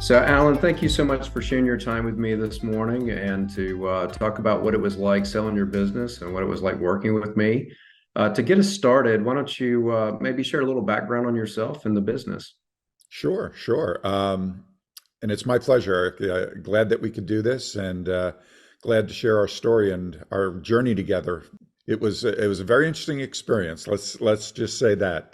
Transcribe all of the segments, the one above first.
So, Alan, thank you so much for sharing your time with me this morning and to talk about what it was like selling your business and what it was like working with me. To get us started, why don't you maybe share a little background on yourself and the business? Sure, sure. And it's my pleasure. Glad that we could do this, and glad to share our story and our journey together. It was a very interesting experience. Let's just say that,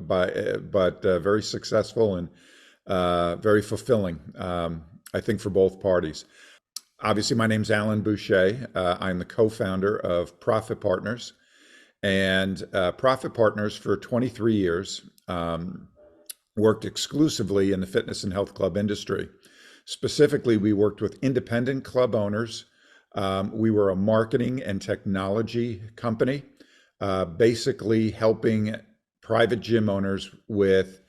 but very successful and very fulfilling. I think for both parties. Obviously, my name's Allan Boushie. I'm the co-founder of Profit Partners, and Profit Partners for 23 years. Worked exclusively in the fitness and health club industry. Specifically, we worked with independent club owners. We were a marketing and technology company, basically helping private gym owners with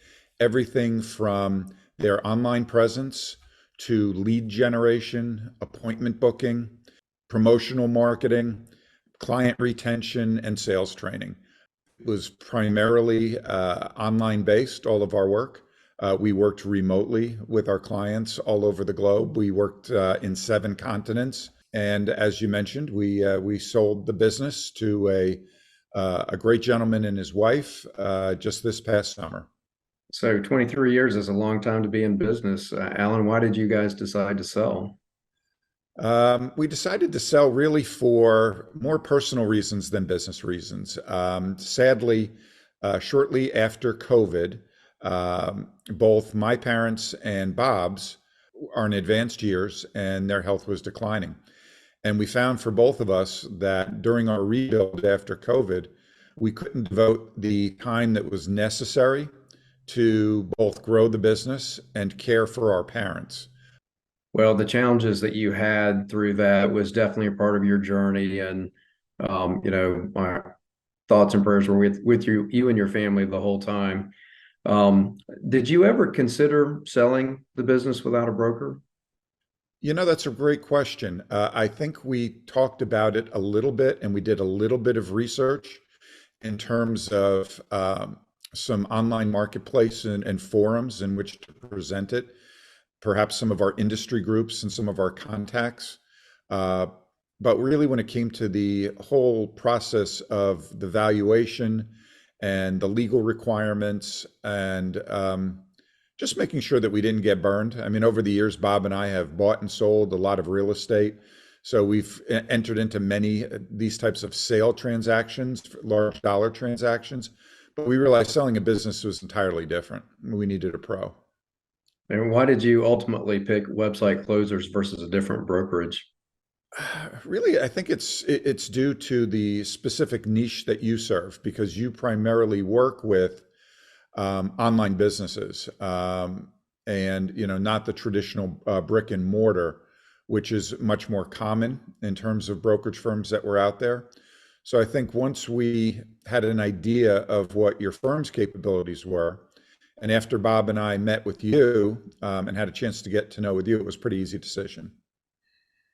everything from their online presence to lead generation, appointment booking, promotional marketing, client retention, and sales training. It was primarily online based, all of our work. We worked remotely with our clients all over the globe. We worked in 7 continents. And as you mentioned, we sold the business to a great gentleman and his wife just this past summer. So, 23 years is a long time to be in business. Alan, why did you guys decide to sell? We decided to sell really for more personal reasons than business reasons. Sadly, shortly after COVID, both my parents and Bob's are in advanced years and their health was declining. And we found for both of us that during our rebuild after COVID, we couldn't devote the time that was necessary to both grow the business and care for our parents. Well, the challenges that you had through that was definitely a part of your journey, and my thoughts and prayers were with you and your family the whole time. Did you ever consider selling the business without a broker? That's a great question. I think we talked about it a little bit and we did a little bit of research in terms of some online marketplace and forums in which to present it, perhaps some of our industry groups and some of our contacts. Uh, but really, when it came to the whole process of the valuation and the legal requirements and just making sure that we didn't get burned. I mean, over the years, Bob and I have bought and sold a lot of real estate. So we've entered into many these types of sale transactions, large dollar transactions. But we realized selling a business was entirely different. We needed a pro. And why did you ultimately pick website closers versus a different brokerage? Really, I think it's due to the specific niche that you serve because you primarily work with online businesses, and not the traditional brick and mortar, which is much more common in terms of brokerage firms that were out there. So I think once we had an idea of what your firm's capabilities were, and after Bob and I met with you and had a chance to get to know with you, it was a pretty easy decision.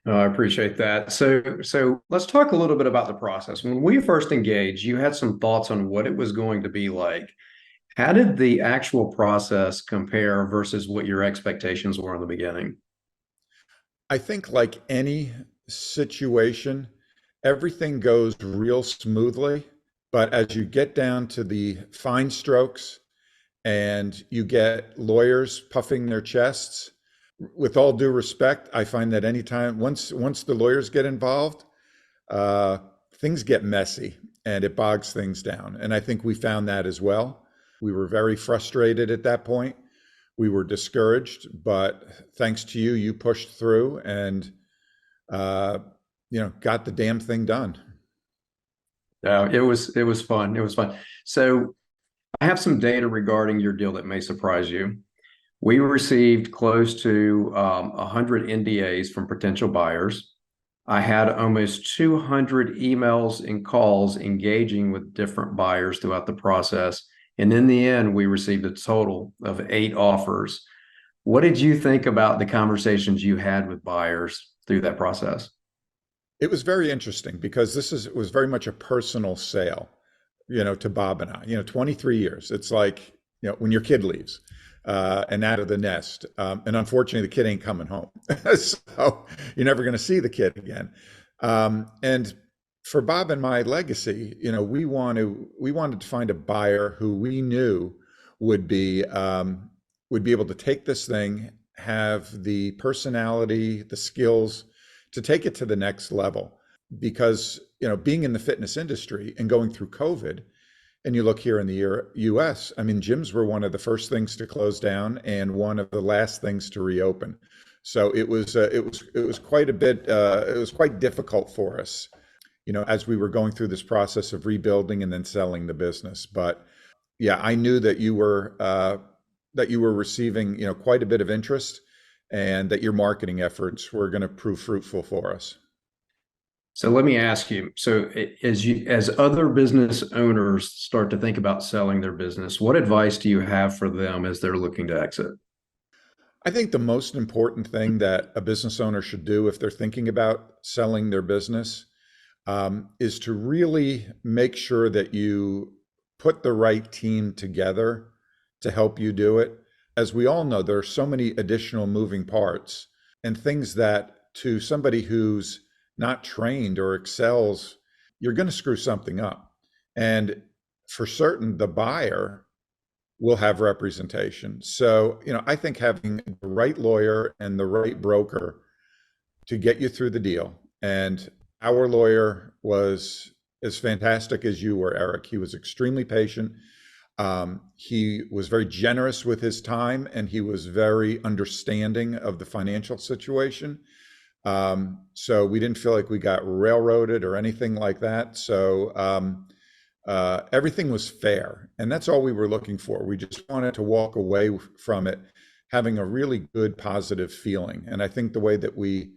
Oh, I appreciate that. So let's talk a little bit about the process. When we first engaged, you had some thoughts on what it was going to be like. How did the actual process compare versus what your expectations were in the beginning? I think like any situation, everything goes real smoothly, but as you get down to the fine strokes and you get lawyers puffing their chests, with all due respect, I find that anytime once the lawyers get involved, uh, things get messy and it bogs things down. And I think we found that as well. We were very frustrated at that point. We were discouraged, but thanks to you, you pushed through and uh, got the damn thing done. No, it was fun. It was fun. So I have some data regarding your deal that may surprise you. We received close to 100 NDAs from potential buyers. I had almost 200 emails and calls engaging with different buyers throughout the process. And in the end, we received a total of 8 offers. What did you think about the conversations you had with buyers through that process? It was very interesting because was very much a personal sale, to Bob and I. 23 years. It's like, when your kid leaves. and out of the nest. And unfortunately, the kid ain't coming home. So you're never going to see the kid again. And for Bob and my legacy, we wanted to find a buyer who we knew would be would be able to take this thing, have the personality, the skills to take it to the next level. Because being in the fitness industry and going through COVID, and you look here in the U.S., I mean, gyms were one of the first things to close down and one of the last things to reopen. So it was quite a bit. It was quite difficult for us, as we were going through this process of rebuilding and then selling the business. But yeah, I knew that you were receiving, quite a bit of interest, and that your marketing efforts were going to prove fruitful for us. So let me ask you, so as other business owners start to think about selling their business, what advice do you have for them as they're looking to exit? I think the most important thing that a business owner should do if they're thinking about selling their business is to really make sure that you put the right team together to help you do it. As we all know, there are so many additional moving parts and things that to somebody who's not trained or excels, you're going to screw something up. And for certain, the buyer will have representation. So, I think having the right lawyer and the right broker to get you through the deal. And our lawyer was as fantastic as you were, Eric. He was extremely patient. He was very generous with his time, and he was very understanding of the financial situation. So we didn't feel like we got railroaded or anything like that. So everything was fair, and that's all we were looking for. We just wanted to walk away from it having a really good, positive feeling. And I think the way that we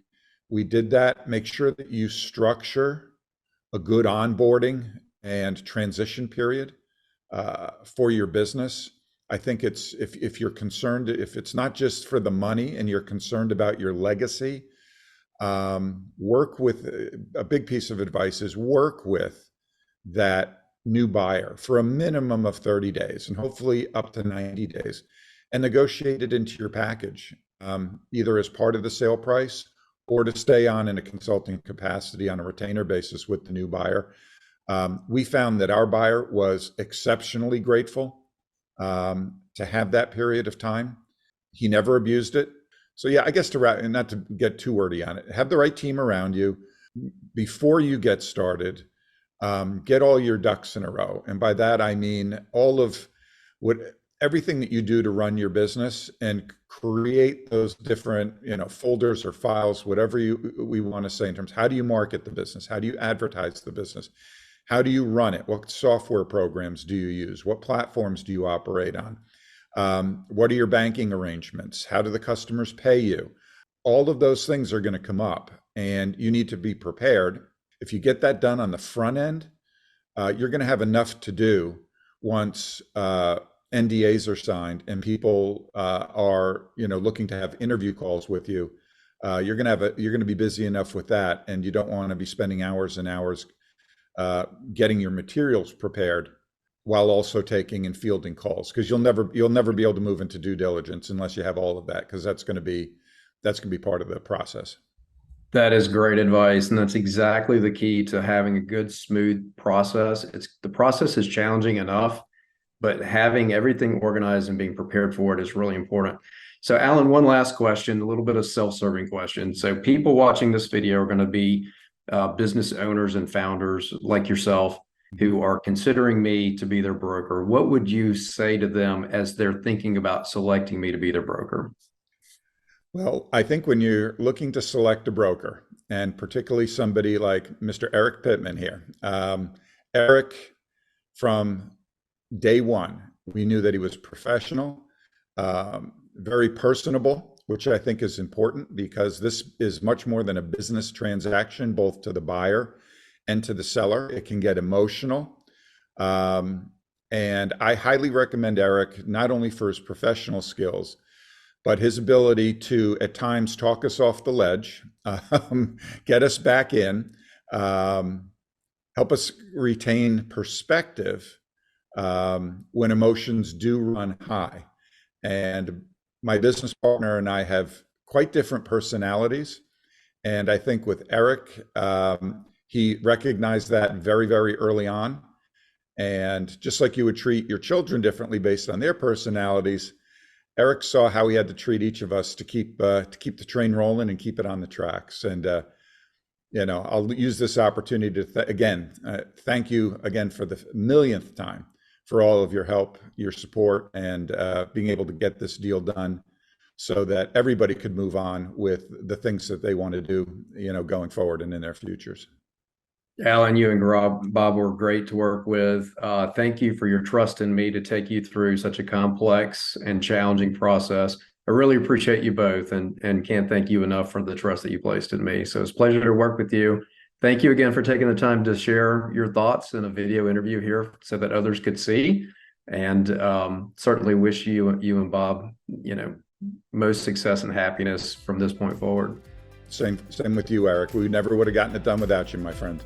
did that, make sure that you structure a good onboarding and transition period for your business. I think if you're concerned, if it's not just for the money and you're concerned about your legacy, work with a big piece of advice is work with that new buyer for a minimum of 30 days and hopefully up to 90 days, and negotiate it into your package, either as part of the sale price or to stay on in a consulting capacity on a retainer basis with the new buyer. We found that our buyer was exceptionally grateful to have that period of time. He never abused it. So yeah, I guess to wrap, and not to get too wordy on it, have the right team around you before you get started. Get all your ducks in a row, and by that I mean everything that you do to run your business, and create those different folders or files, whatever we want to say in terms of how do you market the business, how do you advertise the business, how do you run it, what software programs do you use, what platforms do you operate on. What are your banking arrangements? How do the customers pay you? All of those things are going to come up, and you need to be prepared. If you get that done on the front end, you're going to have enough to do once NDAs are signed and people are looking to have interview calls with you. You're going to be busy enough with that, and you don't want to be spending hours and hours getting your materials prepared while also taking and fielding calls, because you'll never be able to move into due diligence unless you have all of that, because that's going to be part of the process. That is great advice, and that's exactly the key to having a good, smooth process. The process is challenging enough, but having everything organized and being prepared for it is really important. So, Allan, one last question, a little bit of self-serving question. So, people watching this video are going to be business owners and founders like yourself who are considering me to be their broker. What would you say to them as they're thinking about selecting me to be their broker? Well, I think when you're looking to select a broker, and particularly somebody like Mr. Eric Pittman here, Eric, from day one, we knew that he was professional, very personable, which I think is important, because this is much more than a business transaction, both to the buyer and to the seller. It can get emotional. And I highly recommend Eric, not only for his professional skills, but his ability to at times talk us off the ledge, get us back in, help us retain perspective when emotions do run high. And my business partner and I have quite different personalities. And I think with Eric, he recognized that very, very early on. And just like you would treat your children differently based on their personalities, Eric saw how he had to treat each of us to keep the train rolling and keep it on the tracks. And I'll use this opportunity to thank you again for the millionth time for all of your help, your support, and being able to get this deal done so that everybody could move on with the things that they want to do, going forward and in their futures. Allan, you and Bob were great to work with. Thank you for your trust in me to take you through such a complex and challenging process. I really appreciate you both and can't thank you enough for the trust that you placed in me. So it's a pleasure to work with you. Thank you again for taking the time to share your thoughts in a video interview here so that others could see. And certainly wish you and Bob, most success and happiness from this point forward. Same with you, Eric. We never would have gotten it done without you, my friend.